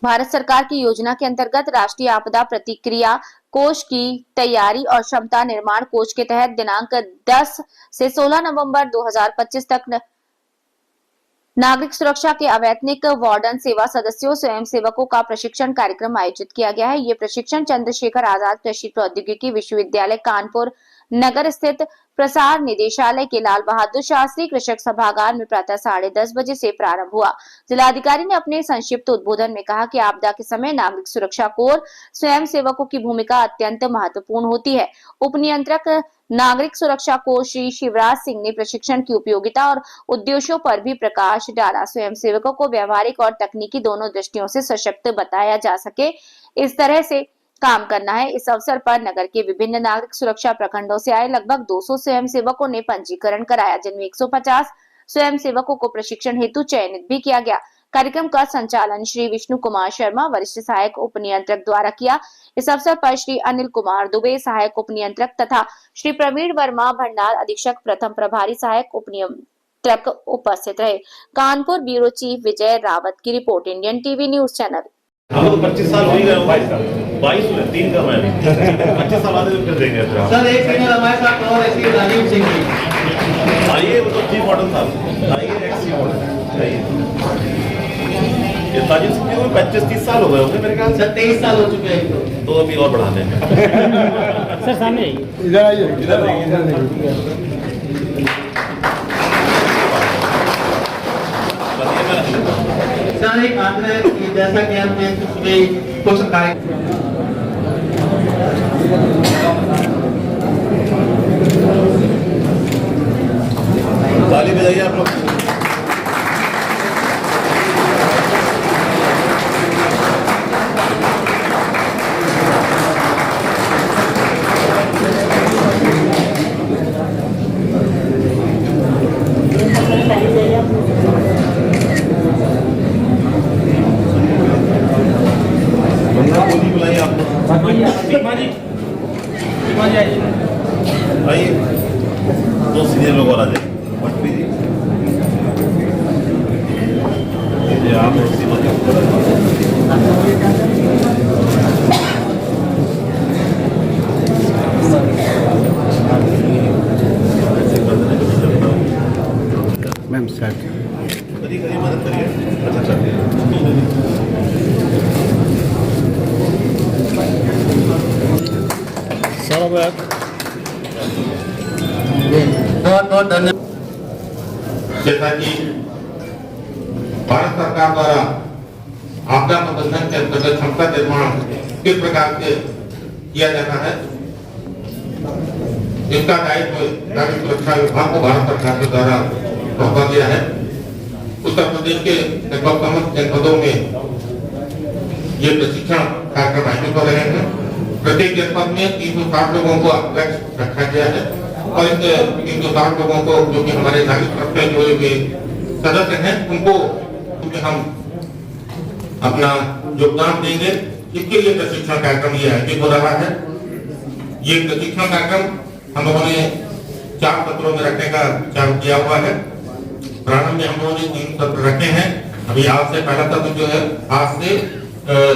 भारत सरकार की योजना के अंतर्गत राष्ट्रीय आपदा प्रतिक्रिया कोष की तैयारी और क्षमता निर्माण कोष के तहत दिनांक 10 से 16 नवंबर 2025 तक नागरिक सुरक्षा के अवैतनिक वार्डन सेवा सदस्यों स्वयं सेवकों का प्रशिक्षण कार्यक्रम आयोजित किया गया है। ये प्रशिक्षण चंद्रशेखर आजाद कृषि प्रौद्योगिकी विश्वविद्यालय कानपुर नगर स्थित प्रसार निदेशालय के लाल बहादुर शास्त्री कृषक सभागार में प्रातः 10:30 बजे से प्रारंभ हुआ। जिलाधिकारी ने अपने संक्षिप्त उद्बोधन में कहा कि आपदा के समय नागरिक सुरक्षा कोर स्वयं सेवकों की भूमिका अत्यंत महत्वपूर्ण होती है। उप नियंत्रक नागरिक सुरक्षा कोर श्री शिवराज सिंह ने प्रशिक्षण की उपयोगिता और उद्देश्यों पर भी प्रकाश डाला। स्वयं सेवकों को व्यवहारिक और तकनीकी दोनों दृष्टियों से सशक्त बताया जा सके, इस तरह से काम करना है। इस अवसर पर नगर के विभिन्न नागरिक सुरक्षा प्रखंडों से आए लगभग 200 स्वयं सेवकों ने पंजीकरण कराया, जिनमें 150 स्वयं सेवकों को प्रशिक्षण हेतु चयनित भी किया गया। कार्यक्रम का संचालन श्री विष्णु कुमार शर्मा वरिष्ठ सहायक उप नियंत्रक द्वारा किया। इस अवसर पर श्री अनिल कुमार दुबे सहायक उप नियंत्रक तथा श्री प्रवीण वर्मा भंडार अधीक्षक प्रथम प्रभारी सहायक उप नियंत्रक उपस्थित रहे। कानपुर ब्यूरो चीफ विजय रावत की report, Indian TV news channel. हम तो 25 साल हो गए, 22 हुए, 3 का मैं 25 साल बाद फिर देंगे सर। एक सिंगल हमारे साथ और ऐसी राजीव सिंह जी आइए, वो तो चीफ मॉडल साहब आइए, एक्स मॉडल आइए। ये राजीव सिंह जी को 25-30 साल हो गए होंगे मेरे ख्याल से। 23 साल हो चुके हैं, तो अभी और बढ़ा देंगे। सर सामने इधर आइए, इधर आइए। सर एक आग्रह है कि जैसा कि हमने कुछ ताली बजाइए आप लोग। बुलाइए आप आइए, 2 सीनियर लोग और आ जाए। आप मैम स्टार्ट करिए, मदद करिए। अच्छा सारा बैग बहुत बहुत धन्यवाद। जैसा कि भारत सरकार द्वारा आपदा प्रबंधन के अंतर्गत क्षमता निर्माण किस प्रकार से किया जाता है, इसका दायित्व नागरिक सुरक्षा विभाग को भारत सरकार के द्वारा सौंपा गया है। उत्तर प्रदेश के लगभग समस्त जनपदों में ये प्रशिक्षण कार्यक्रम आयोजित हो रहे हैं। प्रत्येक जनपद में 360 लोगों को लक्ष्य रखा गया है और इस 360 लोगों को, जो कि हमारे नागरिक सुरक्षा जो के सदस्य हैं, उनको हम अपना योगदान देंगे। इसके लिए प्रशिक्षण कार्यक्रम ये आयोजित हो रहा है। ये प्रशिक्षण कार्यक्रम हम लोगों ने 4 सत्रों में रखने का विचार किया हुआ है। प्रारंभ में हम लोगों ने 3 सत्र रखे हैं। अभी आज से पहला सत्र जो है आज से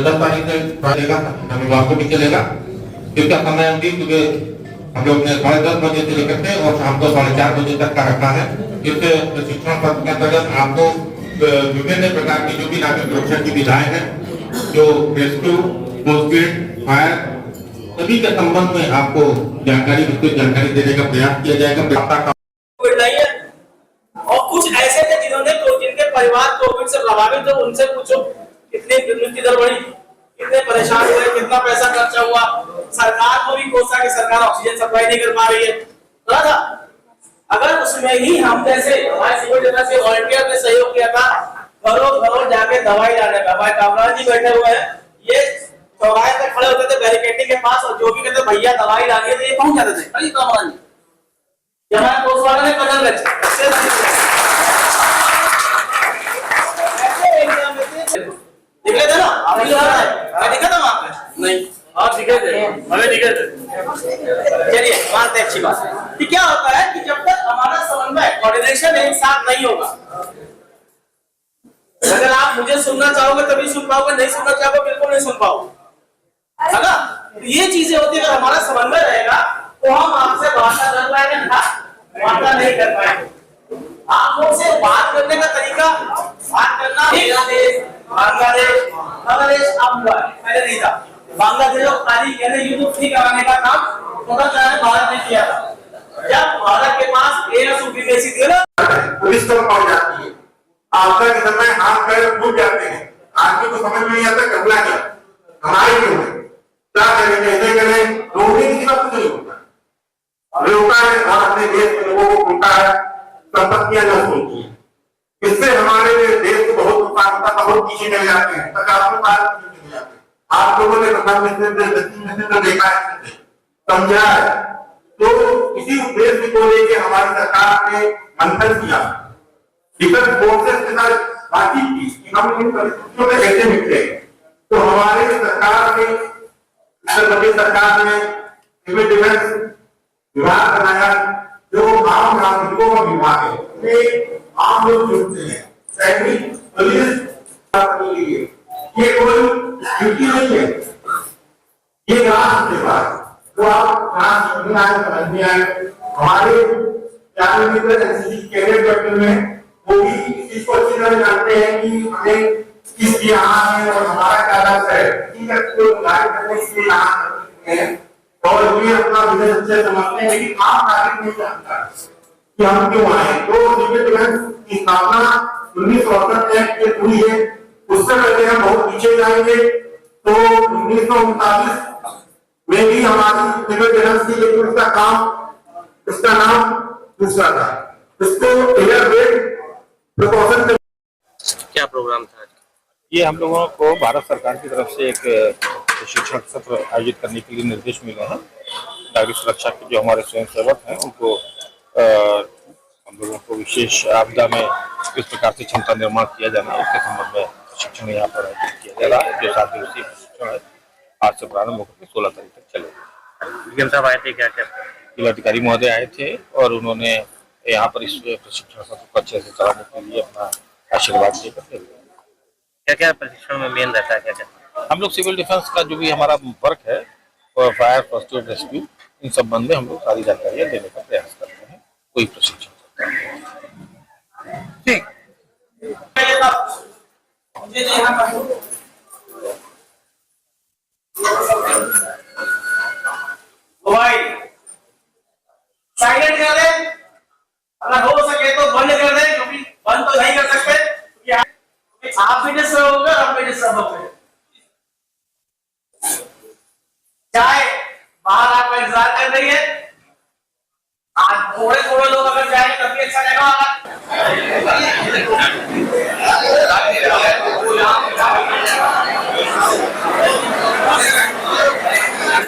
10 तारीख से चलेगा, रविवार को भी चलेगा। इसका समय अवधि सुबह हम लोग ने 10:30 बजे से लेकर के और शाम को 4:30 बजे तक का रखा है। इस प्रशिक्षण सत्र के अंतर्गत आपको विभिन्न प्रकार की जो भी नागरिक सुरक्षा की विधाएं हैं, जो रेस्क्यू, कोस्टगार्ड, फायर, सभी के संबंध में आपको जानकारी, विस्तृत जानकारी देने का प्रयास किया जाएगा। और कुछ ऐसे थे जिनके परिवार कोविड से प्रभावित हो, उनसे पूछो कितनी मृत्यु दर बढ़ी, कितने परेशान हुए, कितना पैसा खर्चा हुआ। सरकार को भी कोसा कि सरकार ऑक्सीजन सप्लाई नहीं कर पा रही है। अगर उसमें ही हम जैसे से वॉलंटियर ने सहयोग किया था, घरों जाके दवाई लाने का। भाई कामराज जी बैठे हुए हैं, ये चौराहे पे खड़े होते थे बैरिकेडिंग के पास, और जो भी कहते भैया दवाई लानी है तो ये पहुंच जाते थे। अरे कामराज जी हमारे पुलिस वाले ने कदम रखे निकले थे ना, मैं दिखा था वहां पे नहीं, आप दिखे थे, हमें दिखे थे। चलिए मानते अच्छी बात है कि क्या होता है कि जब तक हमारा समन्वय कोऑर्डिनेशन एक साथ नहीं होगा अगर आप मुझे सुनना चाहोगे तभी सुन पाओगे, नहीं सुनना चाहोगे बिल्कुल नहीं सुन पाओगे, है ना? तो ये चीजें होती है, अगर हमारा समन्वय रहेगा तो हम आपसे वार्ता कर पाएंगे ना, वार्ता नहीं कर पाएंगे। आप लोग से बात करने का तरीका, बात करना, बांग्लादेश अब हुआ है, पहले नहीं था। बांग्लादेश को खाली कहने युद्ध फ्री कराने का काम भारत ने किया था। जब भारत के पास एयरसुप्रीमेसी थी ना, पुलिस तो पहुंच जाती है, आपदा के समय हाथ पैर फूट जाते हैं, आदमी को समझ में नहीं आता करना क्या, हमारे क्यों है, क्या करें, कैसे करें, रोकने की बात नहीं होता, रोका है और अपने देश के लोगों को उल्टा है, संपत्तियां नष्ट होती है, इससे हमारे देश को बहुत नुकसान होता है, बहुत पीछे चले जाते हैं, 50 साल पीछे चले जाते हैं। आप लोगों ने प्रधानमंत्री तो देखा है, समझा है, तो इसी उद्देश्य को लेकर हमारी सरकार ने मंथन किया, डिफेंस फोर्सेस के साथ बातचीत की कि हम इन परिस्थितियों में कैसे निकले। तो हमारे सरकार ने, उत्तर प्रदेश सरकार ने सिविल डिफेंस विभाग बनाया, जो आम नागरिकों का विभाग है, उसमें आम लोग जुड़ते हैं, सैनिक, पुलिस, ये कोई ड्यूटी नहीं है, ये राष्ट्र सेवा है। तो आप समझ में आए, हमारे कैडेट बैठे हुए हैं, वो भी इस चीज को अच्छी तरह जानते हैं कि हमें किस यहाँ है और हमारा क्या लक्ष्य है, करने के लिए यहाँ है, और ये अपना बिजनेस अच्छे समझते हैं, लेकिन आम नागरिक नहीं जानता कि हम क्यों आए। तो सिविल डिफेंस की स्थापना 1968 एक्ट में हुई है, उससे पहले हम बहुत पीछे जाएंगे। तो 1939 में भी हमारी सिविल डिफेंस थी, लेकिन उसका काम, उसका नाम दूसरा था, उसको एयरवेट प्रिकॉशन। क्या प्रोग्राम था? ये हम लोगों को भारत सरकार की तरफ से एक प्रशिक्षण सत्र आयोजित करने के लिए निर्देश मिले हैं। नागरिक सुरक्षा के जो हमारे स्वयंसेवक हैं उनको हम लोगों को विशेष आपदा में किस प्रकार से क्षमता निर्माण किया जाना है उसके संबंध में प्रशिक्षण यहाँ पर आयोजित किया जा रहा है, जो 7 दिवसीय प्रशिक्षण है, आज से प्रारंभ होकर 16 तारीख तक चलेगा। साहब आए थे, क्या क्या जिलाधिकारी महोदय आए थे और उन्होंने यहाँ पर इस प्रशिक्षण सत्र को अच्छे से चलाने के लिए अपना आशीर्वाद देकर क्या क्या प्रशिक्षण में मेन रहता है? क्या क्या हम लोग सिविल डिफेंस का जो भी हमारा वर्क है, फायर, फर्स्ट एड, रेस्क्यू, इन संबंध में हम लोग सारी जानकारियां देने का प्रयास करते हैं। कोई प्रशिक्षण ठीक साइलेंट कर दे, अगर हो सके तो बंद कर दे, क्योंकि बंद तो नहीं कर सकते, क्योंकि आप भी डिस्टर्ब होगा, आप भी डिस्टर्ब होंगे। चाय बाहर आपका इंतजार कर रही है,